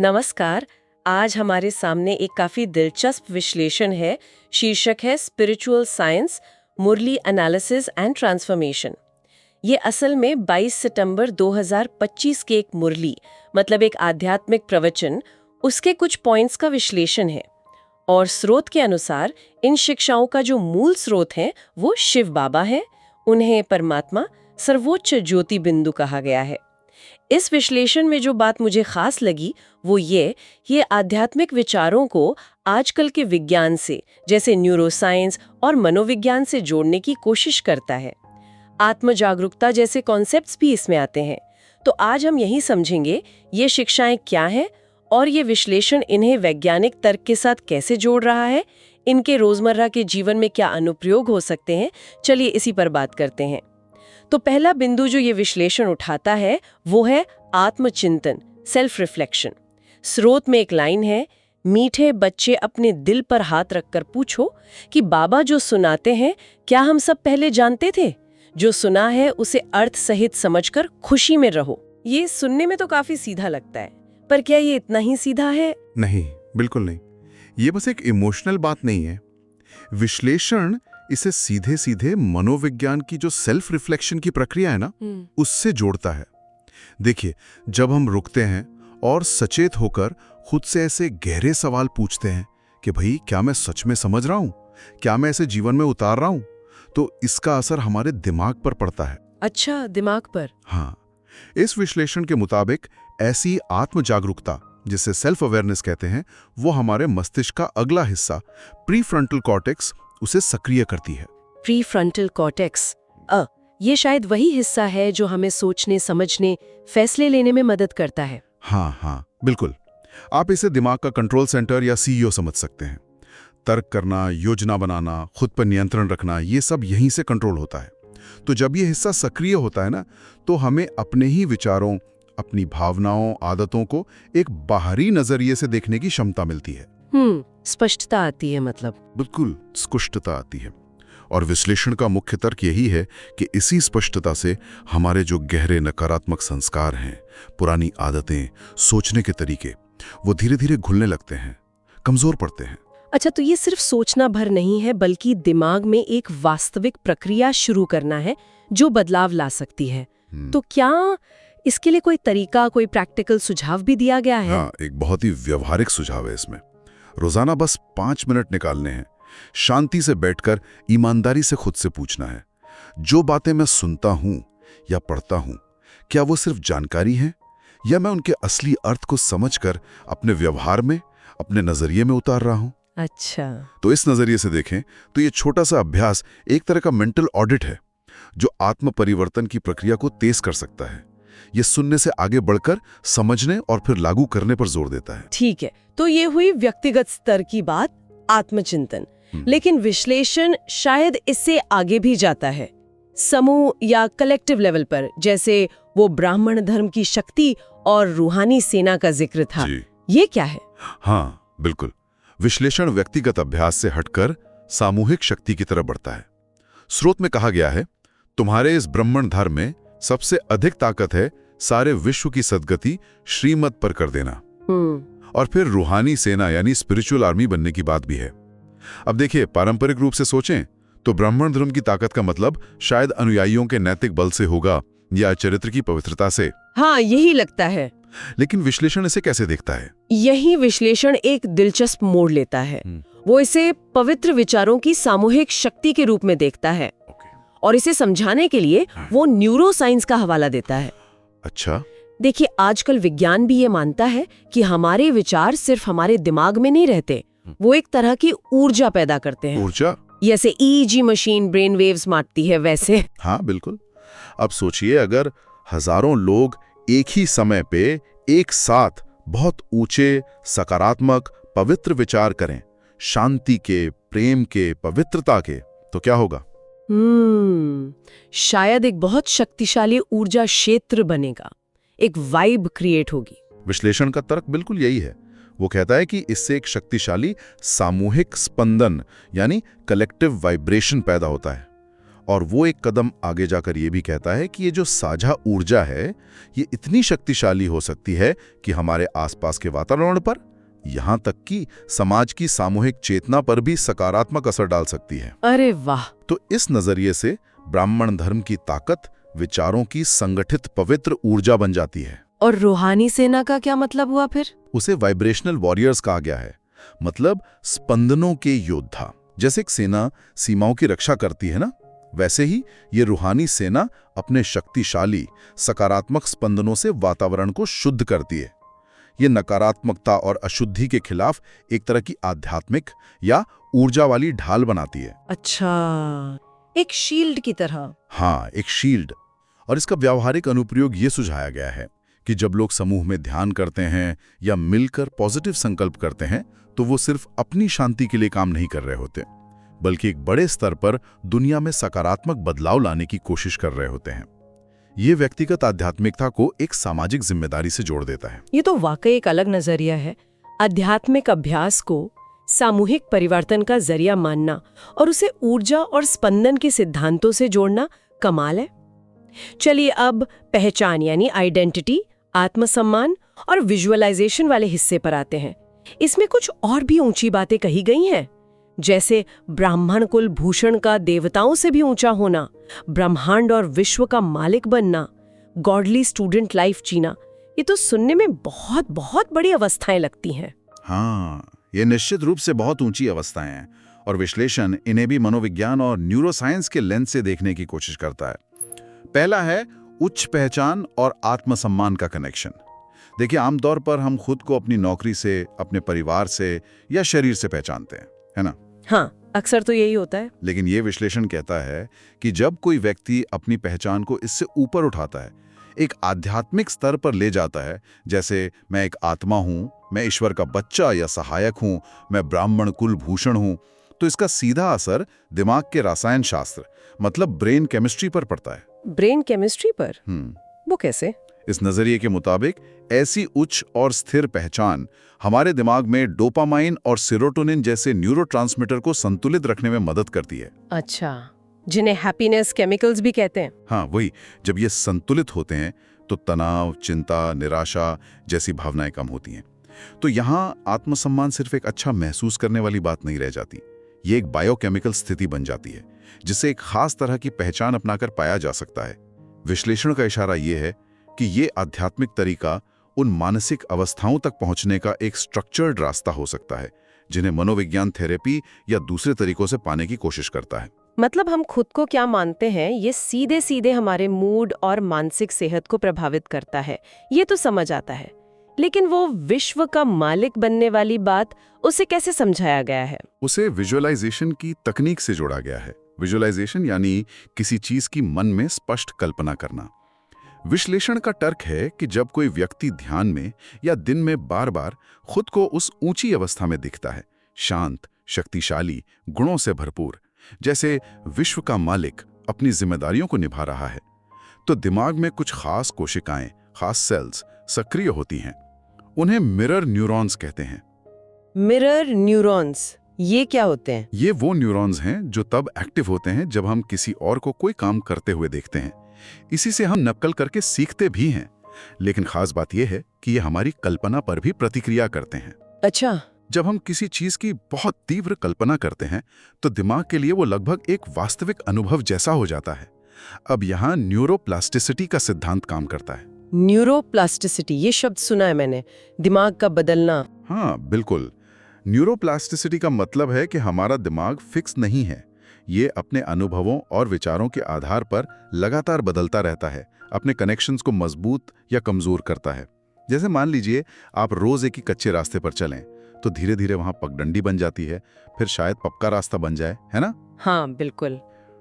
नमस्कार। आज हमारे सामने एक काफी दिलचस्प विश्लेषण है। शीर्षक है spiritual science, Murli analysis and transformation. ये असल में 22 सितंबर 2025 के एक मुरली, मतलब एक आध्यात्मिक प्रवचन, उसके कुछ पॉइंट्स का विश्लेषण है। और स्रोत के अनुसार इन शिक्षाओं का जो मूल स्रोत है वो शिव बाबा है। उन्हें परमात्मा, सर्वोच्च ज्योति बिंदु कहा गया है। इस विश्लेषण में जो बात मुझे खास लगी वो ये आध्यात्मिक विचारों को आजकल के विज्ञान से, जैसे न्यूरोसाइंस और मनोविज्ञान से जोड़ने की कोशिश करता है। आत्म जागरूकता जैसे कॉन्सेप्ट्स भी इसमें आते हैं। तो आज हम यही समझेंगे ये शिक्षाएं क्या हैं और ये विश्लेषण इन्हें वैज्ञानिक तर्क के साथ कैसे जोड़ रहा है, इनके रोजमर्रा के जीवन में क्या अनुप्रयोग हो सकते हैं। चलिए इसी पर बात करते हैं। तो पहला बिंदु जो ये विश्लेषण उठाता है वो है आत्मचिंतन, सेल्फ रिफ्लेक्शन। स्रोत में एक लाइन है, मीठे बच्चे अपने दिल पर हाथ रखकर पूछो कि बाबा जो सुनाते हैं क्या हम सब पहले जानते थे? जो सुना है उसे अर्थ सहित समझकर खुशी में रहो। ये सुनने में तो काफी सीधा लगता है, पर क्या ये इतना ही सीधा है? नहीं, बिल्कुल नहीं। ये बस एक इमोशनल बात नहीं है। विश्लेषण इसे सीधे सीधे मनोविज्ञान की जो सेल्फ रिफ्लेक्शन की प्रक्रिया है ना, उससे जोड़ता है। देखिए, जब हम रुकते हैं और सचेत होकर खुद से ऐसे गहरे सवाल पूछते हैं कि भाई क्या मैं सच में समझ रहा हूं, क्या मैं ऐसे जीवन में उतार रहा हूं, तो इसका असर हमारे दिमाग पर पड़ता है। अच्छा, दिमाग पर? हाँ, इस विश्लेषण के मुताबिक ऐसी आत्म जागरूकता, जिसे सेल्फ अवेयरनेस कहते हैं, वो हमारे मस्तिष्क का अगला हिस्सा प्रीफ्रंटल कॉर्टेक्स उसे सक्रिय करती है। प्रीफ्रंटल कॉर्टेक्स, ये शायद वही हिस्सा है जो हमें सोचने, समझने, फैसले लेने में मदद करता है। हाँ, बिल्कुल। आप इसे दिमाग का कंट्रोल सेंटर या सीईओ समझ सकते हैं। तर्क करना, योजना बनाना, खुद पर नियंत्रण रखना, ये सब यहीं से कंट्रोल होता है। तो जब ये हिस्सा सक्रिय होता है ना, तो हमें अपने ही विचारों, अपनी भावनाओं, आदतों को एक बाहरी नजरिए से देखने की क्षमता मिलती है। स्पष्टता आती है, मतलब? बिल्कुल, स्पष्टता आती है। और विश्लेषण का मुख्य तर्क यही है कि इसी स्पष्टता से हमारे जो गहरे नकारात्मक संस्कार हैं, पुरानी आदतें, सोचने के तरीके, वो धीरे धीरे घुलने लगते हैं, कमजोर पड़ते हैं। अच्छा, तो ये सिर्फ सोचना भर नहीं है, बल्कि दिमाग में एक वास्तविक प्रक्रिया शुरू करना है जो बदलाव ला सकती है। तो क्या इसके लिए कोई तरीका, कोई प्रैक्टिकल सुझाव भी दिया गया है? हाँ, एक बहुत ही व्यवहारिक सुझाव है इसमें। रोजाना बस 5 मिनट निकालने हैं। शांति से बैठकर ईमानदारी से खुद से पूछना है, जो बातें मैं सुनता हूं या पढ़ता हूं, क्या वो सिर्फ जानकारी है या मैं उनके असली अर्थ को समझकर अपने व्यवहार में, अपने नजरिए में उतार रहा हूं? अच्छा, तो इस नजरिए से देखें तो ये छोटा सा अभ्यास एक तरह का मेंटल ऑडिट है जो आत्म परिवर्तन की प्रक्रिया को तेज कर सकता है। ये सुनने से आगे बढ़कर समझने और फिर लागू करने पर जोर देता है। ठीक है, तो ये हुई व्यक्तिगत स्तर की बात, आत्मचिंतन। लेकिन विश्लेषण शायद इससे आगे भी जाता है, समूह या कलेक्टिव लेवल पर, जैसे वो ब्राह्मण धर्म की शक्ति और रूहानी सेना का जिक्र था। ये क्या है? हाँ, बिल्कुल। विश्लेषण व्यक्तिगत अभ्यास से हटकर सामूहिक शक्ति की तरफ बढ़ता है। स्रोत में कहा गया है, तुम्हारे इस ब्राह्मण धर्म में सबसे अधिक ताकत है सारे विश्व की सद्गति श्रीमत पर कर देना। और फिर रूहानी सेना यानी स्पिरिचुअल आर्मी बनने की बात भी है। अब देखिए, पारंपरिक रूप से सोचें तो ब्राह्मण धर्म की ताकत का मतलब शायद अनुयायियों के नैतिक बल से होगा या चरित्र की पवित्रता से। हाँ, यही लगता है। लेकिन विश्लेषण इसे कैसे देखता है? यही विश्लेषण एक दिलचस्प मोड़ लेता है। वो इसे पवित्र विचारों की सामूहिक शक्ति के रूप में देखता है। और इसे समझाने के लिए वो न्यूरोसाइंस का हवाला देता है। अच्छा, देखिए, आजकल विज्ञान भी ये मानता है कि हमारे विचार सिर्फ हमारे दिमाग में नहीं रहते, वो एक तरह की ऊर्जा पैदा करते हैं। ऊर्जा? जैसे ईईजी मशीन ब्रेन वेव्स मारती है, वैसे। हाँ, बिल्कुल। अब सोचिए, अगर हजारों लोग एक ही समय पे एक साथ बहुत ऊंचे, सकारात्मक, पवित्र विचार करें, शांति के, प्रेम के, पवित्रता के, तो क्या होगा? शायद एक बहुत शक्तिशाली ऊर्जा क्षेत्र बनेगा, एक वाइब क्रिएट होगी। विश्लेषण का तर्क बिल्कुल यही है। वो कहता है कि इससे एक शक्तिशाली सामूहिक स्पंदन यानी कलेक्टिव वाइब्रेशन पैदा होता है। और वो एक कदम आगे जाकर ये भी कहता है कि ये जो साझा ऊर्जा है ये इतनी शक्तिशाली हो सकती है कि हमारे आसपास के वातावरण पर, यहाँ तक कि समाज की सामूहिक चेतना पर भी सकारात्मक असर डाल सकती है। अरे वाह! तो इस नजरिए से ब्राह्मण धर्म की ताकत विचारों की संगठित पवित्र ऊर्जा बन जाती है। और रूहानी सेना का क्या मतलब हुआ फिर? उसे वाइब्रेशनल वॉरियर्स कहा गया है, मतलब स्पंदनों के योद्धा। जैसे एक सेना सीमाओं की रक्षा करती है ना, वैसे ही ये रूहानी सेना अपने शक्तिशाली सकारात्मक स्पंदनों से वातावरण को शुद्ध करती है। ये नकारात्मकता और अशुद्धि के खिलाफ एक तरह की आध्यात्मिक या ऊर्जा वाली ढाल बनाती है। अच्छा, एक शील्ड की तरह। हाँ, एक शील्ड। और इसका व्यावहारिक अनुप्रयोग ये सुझाया गया है कि जब लोग समूह में ध्यान करते हैं या मिलकर पॉजिटिव संकल्प करते हैं तो वो सिर्फ अपनी शांति के लिए काम नहीं कर रहे होते, बल्कि एक बड़े स्तर पर दुनिया में सकारात्मक बदलाव लाने की कोशिश कर रहे होते हैं। ये व्यक्तिगत आध्यात्मिकता को एक सामाजिक जिम्मेदारी से जोड़ देता है। ये तो वाकई एक अलग नजरिया है। आध्यात्मिक अभ्यास को सामूहिक परिवर्तन का जरिया मानना और उसे ऊर्जा और स्पंदन के सिद्धांतों से जोड़ना कमाल है। चलिए अब पहचान यानी आइडेंटिटी, आत्मसम्मान और विजुअलाइजेशन वाले हिस्से पर आते हैं। इसमें कुछ और भी ऊंची बातें कही गई हैं, जैसे ब्राह्मण कुल भूषण का देवताओं से भी ऊंचा होना, ब्रह्मांड और विश्व का मालिक बनना, गॉडली स्टूडेंट लाइफ जीना। ये तो सुनने में बहुत बहुत बड़ी अवस्थाएं लगती हैं। हाँ, ये निश्चित रूप से बहुत ऊंची अवस्थाएं हैं और विश्लेषण इन्हें भी मनोविज्ञान और न्यूरोसाइंस के लेंस से देखने की कोशिश करता है। पहला है उच्च पहचान और आत्मसम्मान का कनेक्शन। देखिए, आमतौर पर हम खुद को अपनी नौकरी से, अपने परिवार से या शरीर से पहचानते हैं, है ना? हाँ, अक्सर तो यही होता है। लेकिन ये विश्लेषण कहता है कि जब कोई व्यक्ति अपनी पहचान को इससे ऊपर उठाता है, एक आध्यात्मिक स्तर पर ले जाता है, जैसे मैं एक आत्मा हूं, मैं ईश्वर का बच्चा या सहायक हूं, मैं ब्राह्मण कुल भूषण हूं, तो इसका सीधा असर दिमाग के रसायन शास्त्र मतलब ब्रेन केमिस्ट्री पर पड़ता है। ब्रेन केमिस्ट्री पर? वो कैसे? इस नजरिए के मुताबिक ऐसी उच्च और स्थिर पहचान हमारे दिमाग में डोपामाइन और सेरोटोनिन जैसे न्यूरोट्रांसमीटर को संतुलित रखने में मदद करती है। अच्छा, जिन्हें हैप्पीनेस केमिकल्स भी कहते हैं। हाँ, वही। जब ये संतुलित होते हैं तो तनाव, चिंता, निराशा जैसी भावनाएं कम होती हैं। तो यहाँ आत्मसम्मान सिर्फ एक अच्छा महसूस करने वाली बात नहीं रह जाती, ये एक बायोकेमिकल स्थिति बन जाती है जिसे एक खास तरह की पहचान अपनाकर पाया जा सकता है। विश्लेषण का इशारा ये है कि ये आध्यात्मिक तरीका उन मानसिक अवस्थाओं तक पहुंचने का एक स्ट्रक्चर्ड रास्ता हो सकता है जिन्हें मनोविज्ञान थेरेपी या दूसरे तरीकों से पाने की कोशिश करता है। मतलब हम खुद को क्या मानते हैं ये सीधे सीधे हमारे मूड और मानसिक सेहत को प्रभावित करता है, ये तो समझ आता है। लेकिन वो विश्व का मालिक बनने वाली बात, उसे कैसे समझाया गया है? उसे विजुअलाइजेशन की तकनीक से जोड़ा गया है। विजुअलाइजेशन यानी किसी चीज की मन में स्पष्ट कल्पना करना। विश्लेषण का तर्क है कि जब कोई व्यक्ति ध्यान में या दिन में बार बार खुद को उस ऊंची अवस्था में दिखता है, शांत, शक्तिशाली, गुणों से भरपूर, जैसे विश्व का मालिक अपनी जिम्मेदारियों को निभा रहा है, तो दिमाग में कुछ खास कोशिकाएं, खास सेल्स सक्रिय होती हैं। उन्हें मिरर न्यूरॉन्स कहते हैं। मिरर न्यूरॉन्स, ये क्या होते हैं? ये वो न्यूरॉन्स हैं जो तब एक्टिव होते हैं जब हम किसी और को कोई काम करते हुए देखते हैं। इसी से हम नकल करके सीखते भी हैं। लेकिन खास बात यह है कि ये हमारी कल्पना पर भी प्रतिक्रिया करते हैं। अच्छा। जब हम किसी चीज की बहुत तीव्र कल्पना करते हैं तो दिमाग के लिए वो लगभग एक वास्तविक अनुभव जैसा हो जाता है। अब यहाँ न्यूरोप्लास्टिसिटी का सिद्धांत काम करता है। न्यूरोप्लास्टिसिटी, ये शब्द सुना है मैंने, दिमाग का बदलना। हाँ, बिल्कुल। न्यूरोप्लास्टिसिटी का मतलब है कि हमारा दिमाग फिक्स नहीं है, ये अपने अनुभवों और विचारों के आधार पर लगातार बदलता रहता है, अपने कनेक्शंस को मजबूत या कमजोर करता है। जैसे मान लीजिए आप रोज एक ही कच्चे रास्ते पर चलें तो धीरे धीरे वहां पगडंडी बन जाती है, फिर शायद पक्का रास्ता बन जाए, है ना? हाँ, बिल्कुल।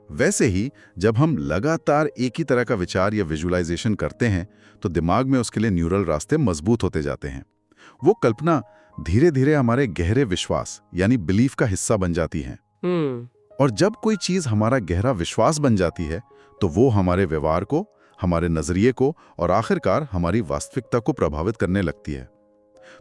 वैसे ही जब हम लगातार एक ही तरह का विचार या विजुअलाइजेशन करते हैं तो दिमाग में उसके लिए न्यूरल रास्ते मजबूत होते जाते हैं। वो कल्पना धीरे धीरे हमारे गहरे विश्वास यानी बिलीफ का हिस्सा बन जाती है। और जब कोई चीज हमारा गहरा विश्वास बन जाती है तो वो हमारे व्यवहार को, हमारे नजरिए को और आखिरकार हमारी वास्तविकता को प्रभावित करने लगती है।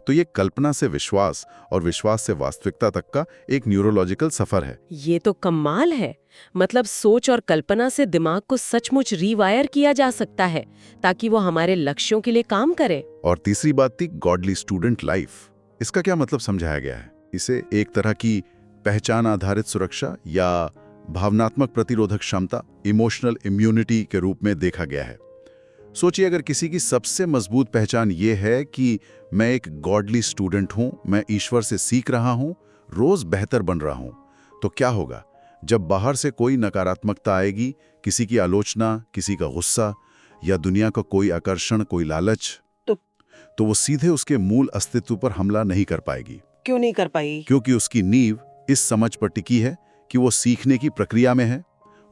तो ये कल्पना से विश्वास और विश्वास से वास्तविकता तक का एक न्यूरोलॉजिकल सफर है। ये तो कमाल है। मतलब सोच और कल्पना से दिमाग को सचमुच रीवायर किया जा सकता है ताकि वो हमारे लक्ष्यों के लिए काम करे। और तीसरी बात थी गॉडली स्टूडेंट लाइफ। इसका क्या मतलब समझाया गया है? इसे एक तरह की पहचान आधारित सुरक्षा या भावनात्मक प्रतिरोधक क्षमता, इमोशनल इम्यूनिटी के रूप में देखा गया है। सोचिए, अगर किसी की सबसे मजबूत पहचान ये है कि मैं एक गॉडली स्टूडेंट हूं, मैं ईश्वर से सीख रहा हूं, रोज बेहतर बन रहा हूं, तो क्या होगा जब बाहर से कोई नकारात्मकता आएगी, किसी की आलोचना, किसी का गुस्सा या दुनिया का कोई आकर्षण, कोई लालच, तो वो सीधे उसके मूल अस्तित्व पर हमला नहीं कर पाएगी। क्यों नहीं कर पाई? क्योंकि उसकी नींव इस समझ पर टिकी है कि वो सीखने की प्रक्रिया में है।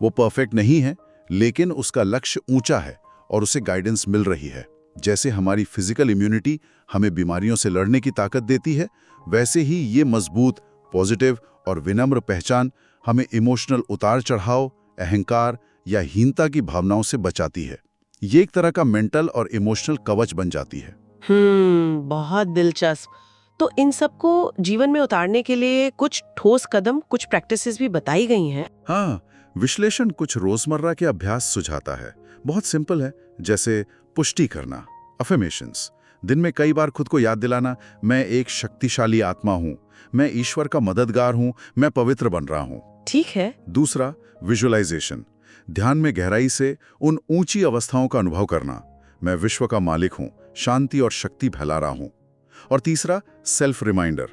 वो परफेक्ट नहीं है, लेकिन उसका लक्ष्य ऊंचा है और उसे गाइडेंस मिल रही है। जैसे हमारी फिजिकल इम्यूनिटी हमें बीमारियों से लड़ने की ताकत देती है, वैसे ही ये मजबूत, पॉजिटिव और विनम्र पहचान हमें इमोशनल उतार चढ़ाव, अहंकार या हीनता की भावनाओं से बचाती है। ये एक तरह का मेंटल और इमोशनल कवच बन जाती है। बहुत दिलचस्प। तो इन सबको जीवन में उतारने के लिए कुछ ठोस कदम, कुछ प्रैक्टिसेस भी बताई गई हैं। हाँ, विश्लेषण कुछ रोजमर्रा के अभ्यास सुझाता है। बहुत सिंपल है, जैसे पुष्टि करना, अफर्मेशंस, दिन में कई बार खुद को याद दिलाना, मैं एक शक्तिशाली आत्मा हूं, मैं ईश्वर का मददगार हूं, मैं पवित्र बन रहा हूं। ठीक है। दूसरा, विजुअलाइजेशन, ध्यान में गहराई से उन ऊंची अवस्थाओं का अनुभव करना, मैं विश्व का मालिक हूं, शांति और शक्ति फैला रहा हूं। और तीसरा, सेल्फ रिमाइंडर,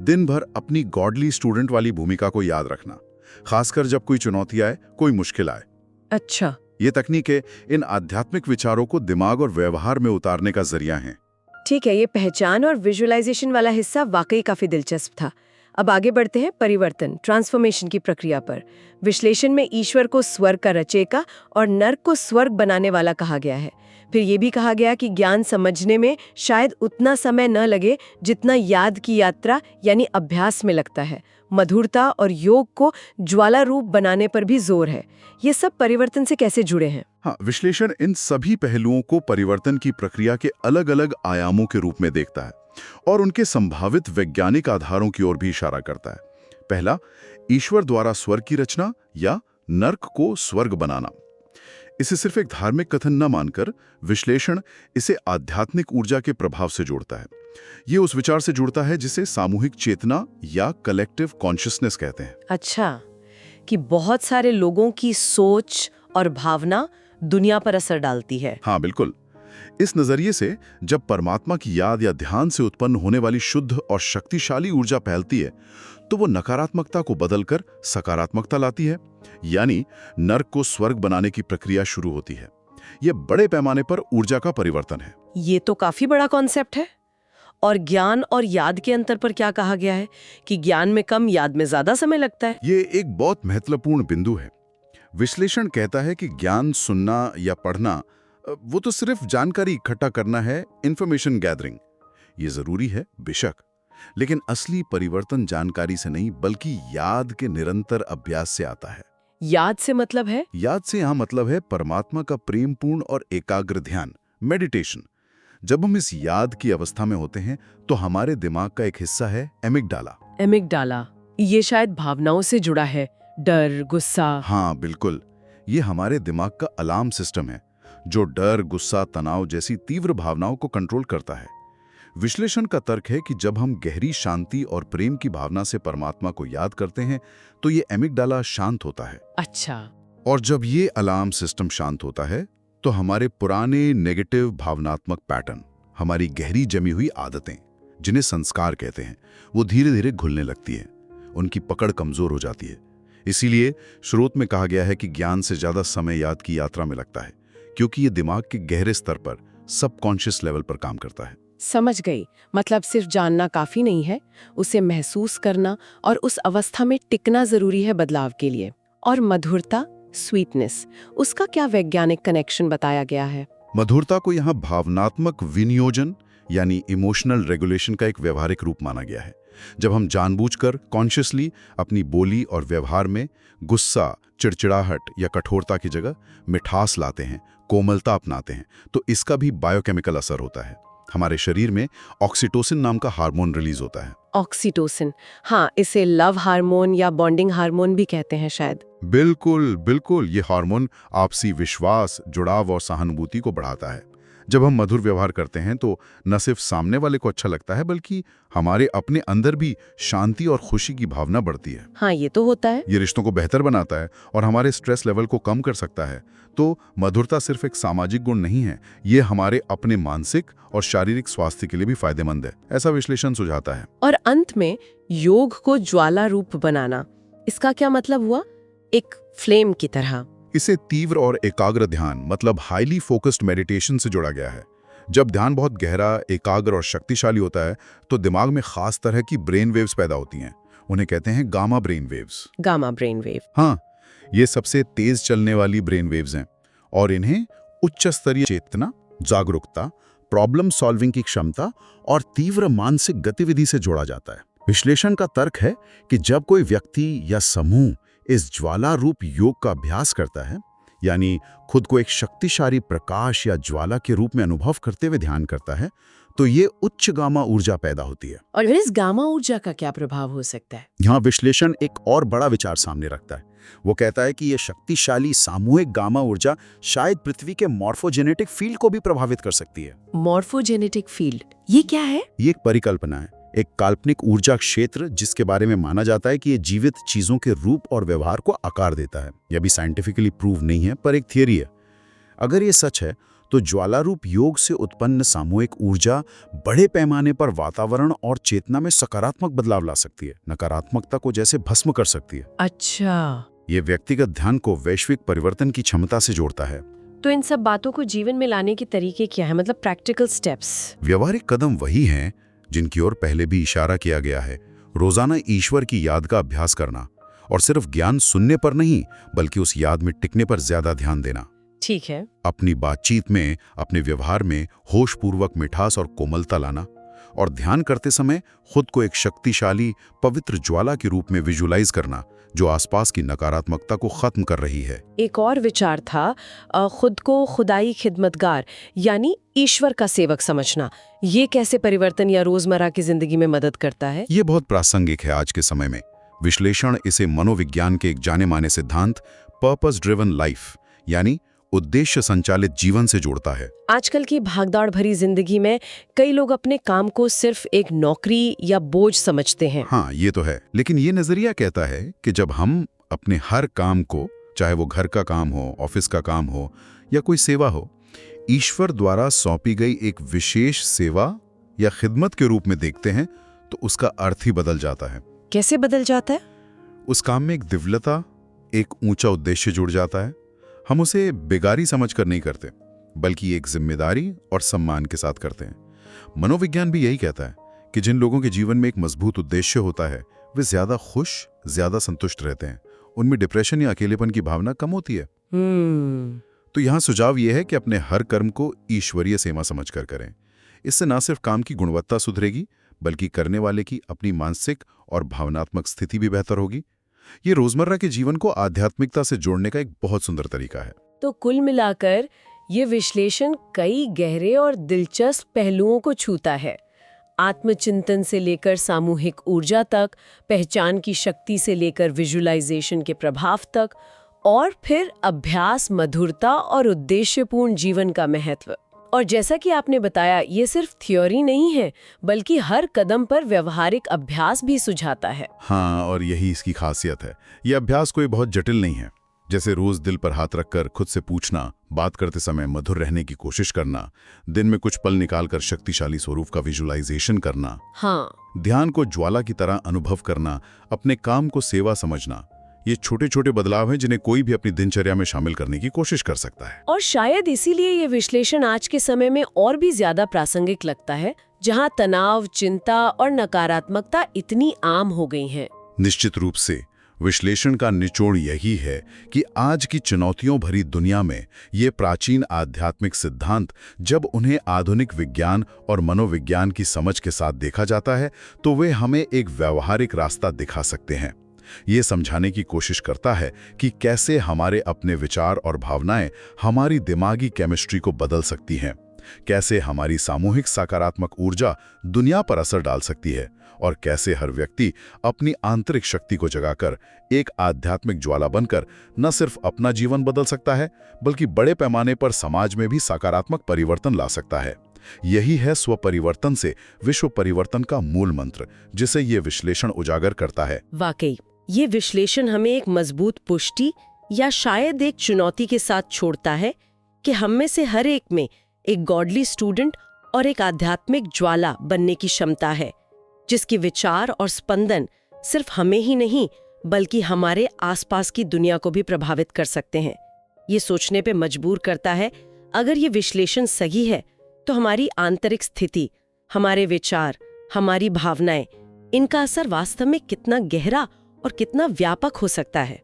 दिन भर अपनी गॉडली स्टूडेंट वाली भूमिका को याद रखना, खासकर जब कोई चुनौती आए, कोई मुश्किल आए। अच्छा, ये तकनीकें इन आध्यात्मिक विचारों को दिमाग और व्यवहार में उतारने का जरिया हैं। ठीक है। ये पहचान और विजुअलाइजेशन वाला हिस्सा वाकई काफी दिलचस्प था। अब आगे बढ़ते हैं परिवर्तन, ट्रांसफॉर्मेशन की प्रक्रिया पर। विश्लेषण में ईश्वर को स्वर्ग का रचयिता और नर्क को स्वर्ग बनाने वाला कहा गया है। फिर ये भी कहा गया कि ज्ञान समझने में शायद उतना समय न लगे जितना याद की यात्रा यानी अभ्यास में लगता है। मधुरता और योग को ज्वाला रूप बनाने पर भी जोर है। ये सब परिवर्तन से कैसे जुड़े हैं? हाँ, विश्लेषण इन सभी पहलुओं को परिवर्तन की प्रक्रिया के अलग-अलग आयामों के रूप में देखता है और उनके संभावित वैज्ञानिक आधारों की ओर भी इशारा करता है। पहला, ईश्वर द्वारा स्वर्ग की रचना या नर्क को स्वर्ग बनाना। इसे सिर्फ एक धार्मिक कथन न मानकर विश्लेषण इसे आध्यात्मिक ऊर्जा के प्रभाव से जोड़ता है। ये उस विचार से जुड़ता है जिसे सामूहिक चेतना या कलेक्टिव कॉन्शियसनेस कहते हैं। अच्छा, कि बहुत सारे लोगों की सोच और भावना दुनिया पर असर डालती है। हाँ, बिल्कुल। इस नजरिए से जब परमात्मा की याद या ध्यान से उत्पन्न होने वाली शुद्ध और शक्तिशाली ऊर्जा फैलती है, तो वो नकारात्मकता को बदलकर सकारात्मकता लाती है, यानी नर्क को स्वर्ग बनाने की प्रक्रिया शुरू होती है। ये बड़े पैमाने पर ऊर्जा का परिवर्तन है। ये तो काफी बड़ा कॉन्सेप्ट है। और ज्ञान और याद के अंतर पर क्या कहा गया है कि ज्ञान में कम, याद में ज्यादा समय लगता है? ये एक बहुत महत्वपूर्ण बिंदु है। विश्लेषण कहता है कि ज्ञान सुनना या पढ़ना वो तो सिर्फ जानकारी इकट्ठा करना है, इंफॉर्मेशन गैदरिंग। ये जरूरी है बेशक, लेकिन असली परिवर्तन जानकारी से नहीं बल्कि याद के निरंतर अभ्यास से आता है। याद से मतलब है? याद से यहाँ मतलब है परमात्मा का प्रेमपूर्ण और एकाग्र ध्यान, मेडिटेशन। जब हम इस याद की अवस्था में होते हैं तो हमारे दिमाग का एक हिस्सा है एमिगडाला। एमिगडाला, ये शायद भावनाओं से जुड़ा है, डर, गुस्सा। हाँ बिल्कुल, ये हमारे दिमाग का अलार्म सिस्टम है जो डर, गुस्सा, तनाव जैसी तीव्र भावनाओं को कंट्रोल करता है। विश्लेषण का तर्क है कि जब हम गहरी शांति और प्रेम की भावना से परमात्मा को याद करते हैं तो ये एमिगडाला शांत होता है। अच्छा। और जब ये अलार्म सिस्टम शांत होता है तो हमारे पुराने नेगेटिव भावनात्मक पैटर्न, हमारी गहरी जमी हुई आदतें, जिन्हें संस्कार कहते हैं, वो धीरे धीरे घुलने लगती है, उनकी पकड़ कमजोर हो जाती है। इसीलिए स्रोत में कहा गया है कि ज्ञान से ज्यादा समय याद की यात्रा में लगता है, क्योंकि ये दिमाग के गहरे स्तर पर, सबकॉन्शियस लेवल पर काम करता है। समझ गई। मतलब सिर्फ जानना काफी नहीं है, उसे महसूस करना और उस अवस्था में टिकना जरूरी है बदलाव के लिए। और मधुरता, स्वीटनेस, उसका क्या वैज्ञानिक कनेक्शन बताया गया है? मधुरता को यहाँ भावनात्मक विनियोजन यानी इमोशनल रेगुलेशन का एक व्यवहारिक रूप माना गया है। जब हम जानबूझकर कॉन्शियसली अपनी बोली और व्यवहार में गुस्सा, चिड़चिड़ाहट या कठोरता की जगह मिठास लाते हैं, कोमलता अपनाते हैं, तो इसका भी बायोकेमिकल असर होता है। हमारे शरीर में ऑक्सीटोसिन नाम का हार्मोन रिलीज होता है। ऑक्सीटोसिन, हाँ, इसे लव हार्मोन या बॉन्डिंग हार्मोन भी कहते हैं शायद। बिल्कुल बिल्कुल, ये हार्मोन आपसी विश्वास, जुड़ाव और सहानुभूति को बढ़ाता है। जब हम मधुर व्यवहार करते हैं तो न सिर्फ सामने वाले को अच्छा लगता है, बल्कि हमारे अपने अंदर भी शांति और खुशी की भावना बढ़ती है। हाँ, ये तो होता है। ये रिश्तों को बेहतर बनाता है और हमारे स्ट्रेस लेवल को कम कर सकता है। तो मधुरता सिर्फ एक सामाजिक गुण नहीं है, ये हमारे अपने मानसिक और शारीरिक स्वास्थ्य के लिए भी फायदेमंद है, ऐसा विश्लेषण सुझाता है। और अंत में योग को ज्वाला रूप बनाना, इसका क्या मतलब हुआ? एक फ्लेम की तरह। इसे तीव्र और एकाग्र ध्यान, मतलब हाईली फोकस्ड मेडिटेशन से जोड़ा गया है। जब ध्यान बहुत गहरा, एकाग्र और शक्तिशाली होता है तो दिमाग में खास तरह की ब्रेन वेव्स पैदा होती हैं। उन्हें कहते हैं gamma brain waves. Gamma brain wave. हाँ, ये सबसे तेज चलने वाली ब्रेन वेव्स हैं और इन्हें उच्च स्तरीय चेतना, जागरूकता, प्रॉब्लम सॉल्विंग की क्षमता और तीव्र मानसिक गतिविधि से जोड़ा जाता है। विश्लेषण का तर्क है कि जब कोई व्यक्ति या समूह इस ज्वाला रूप योग का अभ्यास करता है, यानी खुद को एक शक्तिशाली प्रकाश या ज्वाला के रूप में अनुभव करते हुए ध्यान करता है, तो ये उच्च गामा ऊर्जा पैदा होती है। और फिर इस गामा ऊर्जा का क्या प्रभाव हो सकता है? यहाँ विश्लेषण एक और बड़ा विचार सामने रखता है। वो कहता है कि ये शक्तिशाली सामूहिक गामा ऊर्जा शायद पृथ्वी के मॉर्फोजेनेटिक फील्ड को भी प्रभावित कर सकती है। मॉर्फोजेनेटिक फील्ड, ये क्या है? ये एक परिकल्पना है, एक काल्पनिक ऊर्जा क्षेत्र जिसके बारे में माना जाता है कि ये जीवित चीजों के रूप और व्यवहार को आकार देता है। यह भी साइंटिफिकली प्रूव नहीं है, पर एक थियरी है। अगर ये सच है तो ज्वाला रूप योग से उत्पन्न सामूहिक ऊर्जा बड़े पैमाने पर वातावरण और चेतना में सकारात्मक बदलाव ला सकती है, नकारात्मकता को जैसे भस्म कर सकती है। अच्छा, ये व्यक्तिगत ध्यान को वैश्विक परिवर्तन की क्षमता से जोड़ता है। तो इन सब बातों को जीवन में लाने के तरीके क्या है, मतलब प्रैक्टिकल स्टेप्स? व्यवहारिक कदम वही हैं जिनकी ओर पहले भी इशारा किया गया है। रोजाना ईश्वर की याद का अभ्यास करना और सिर्फ ज्ञान सुनने पर नहीं, बल्कि उस याद में टिकने पर ज्यादा ध्यान देना। ठीक है। अपनी बातचीत में, अपने व्यवहार में होशपूर्वक मिठास और कोमलता लाना और ध्यान करते समय खुद को एक शक्तिशाली पवित्र ज्वाला के रूप में विजुलाइज करना जो आसपास की नकारात्मकता को खत्म कर रही है। एक और विचार था, खुद को खुदाई खिदमतगार यानी ईश्वर का सेवक समझना। ये कैसे परिवर्तन या रोजमर्रा की जिंदगी में मदद करता है? ये बहुत प्रासंगिक है आज के समय में। विश्लेषण इसे मनोविज्ञान के एक जाने माने सिद्धांत पर्पस ड्रिवन लाइफ यानी उद्देश्य संचालित जीवन से जोड़ता है। आजकल की भागदौड़ भरी जिंदगी में कई लोग अपने काम को सिर्फ एक नौकरी या बोझ समझते हैं। हाँ, ये तो है, लेकिन ये नजरिया कहता है कि जब हम अपने हर काम को, चाहे वो घर का काम हो, ऑफिस का काम हो या कोई सेवा हो, ईश्वर द्वारा सौंपी गई एक विशेष सेवा या खिदमत के रूप में देखते हैं, तो उसका अर्थ ही बदल जाता है। कैसे बदल जाता है? उस काम में एक दिव्यता, एक ऊंचा उद्देश्य जुड़ जाता है। हम उसे बेगारी समझकर नहीं करते, बल्कि एक जिम्मेदारी और सम्मान के साथ करते हैं। मनोविज्ञान भी यही कहता है कि जिन लोगों के जीवन में एक मजबूत उद्देश्य होता है, वे ज्यादा खुश, ज्यादा संतुष्ट रहते हैं। उनमें डिप्रेशन या अकेलेपन की भावना कम होती है। तो यहाँ सुझाव यह है कि अपने हर कर्म को ईश्वरीय सेवा समझकर करें। इससे न सिर्फ काम की गुणवत्ता सुधरेगी, बल्कि करने वाले की अपनी मानसिक और भावनात्मक स्थिति भी बेहतर होगी। ये रोजमर्रा के जीवन को आध्यात्मिकता से जोड़ने का एक बहुत सुंदर तरीका है। तो कुल मिलाकर ये विश्लेषण कई गहरे और दिलचस्प पहलुओं को छूता है। आत्मचिंतन से लेकर सामूहिक ऊर्जा तक, पहचान की शक्ति से लेकर विजुअलाइजेशन के प्रभाव तक, और फिर अभ्यास, मधुरता और उद्देश्यपूर्ण जीवन का महत्व। और जैसा कि आपने बताया, ये सिर्फ थ्योरी नहीं है, बल्कि हर कदम पर व्यवहारिक अभ्यास भी सुझाता है। हाँ, और यही इसकी खासियत है। यह अभ्यास कोई बहुत जटिल नहीं है। जैसे रोज दिल पर हाथ रखकर खुद से पूछना, बात करते समय मधुर रहने की कोशिश करना, दिन में कुछ पल निकालकर शक्तिशाली स्वरूप का विजुअलाइजेशन करना, हाँ, ध्यान को ज्वाला की तरह अनुभव करना, अपने काम को सेवा समझना, ये छोटे छोटे बदलाव हैं जिन्हें कोई भी अपनी दिनचर्या में शामिल करने की कोशिश कर सकता है। और शायद इसीलिए ये विश्लेषण आज के समय में और भी ज्यादा प्रासंगिक लगता है, जहां तनाव, चिंता और नकारात्मकता इतनी आम हो गई हैं। निश्चित रूप से विश्लेषण का निचोड़ यही है कि आज की चुनौतियों भरी दुनिया में ये प्राचीन आध्यात्मिक सिद्धांत जब उन्हें आधुनिक विज्ञान और मनोविज्ञान की समझ के साथ देखा जाता है, तो वे हमें एक व्यावहारिक रास्ता दिखा सकते हैं। ये समझाने की कोशिश करता है कि कैसे हमारे अपने विचार और भावनाएं हमारी दिमागी केमिस्ट्री को बदल सकती हैं, कैसे हमारी सामूहिक सकारात्मक ऊर्जा दुनिया पर असर डाल सकती है और कैसे हर व्यक्ति अपनी आंतरिक शक्ति को जगाकर एक आध्यात्मिक ज्वाला बनकर न सिर्फ अपना जीवन बदल सकता है बल्कि बड़े पैमाने पर समाज में भी सकारात्मक परिवर्तन ला सकता है। यही है स्वपरिवर्तन से विश्व परिवर्तन का मूल मंत्र, जिसे ये विश्लेषण उजागर करता है। वाकई ये विश्लेषण हमें एक मजबूत पुष्टि या शायद एक चुनौती के साथ छोड़ता है कि हम में से हर एक में एक गॉडली स्टूडेंट और एक आध्यात्मिक ज्वाला बनने की क्षमता है, जिसकी विचार और स्पंदन सिर्फ हमें ही नहीं बल्कि हमारे आसपास की दुनिया को भी प्रभावित कर सकते हैं। ये सोचने पे मजबूर करता है, अगर ये विश्लेषण सही है तो हमारी आंतरिक स्थिति, हमारे विचार, हमारी भावनाएं, इनका असर वास्तव में कितना गहरा और कितना व्यापक हो सकता है।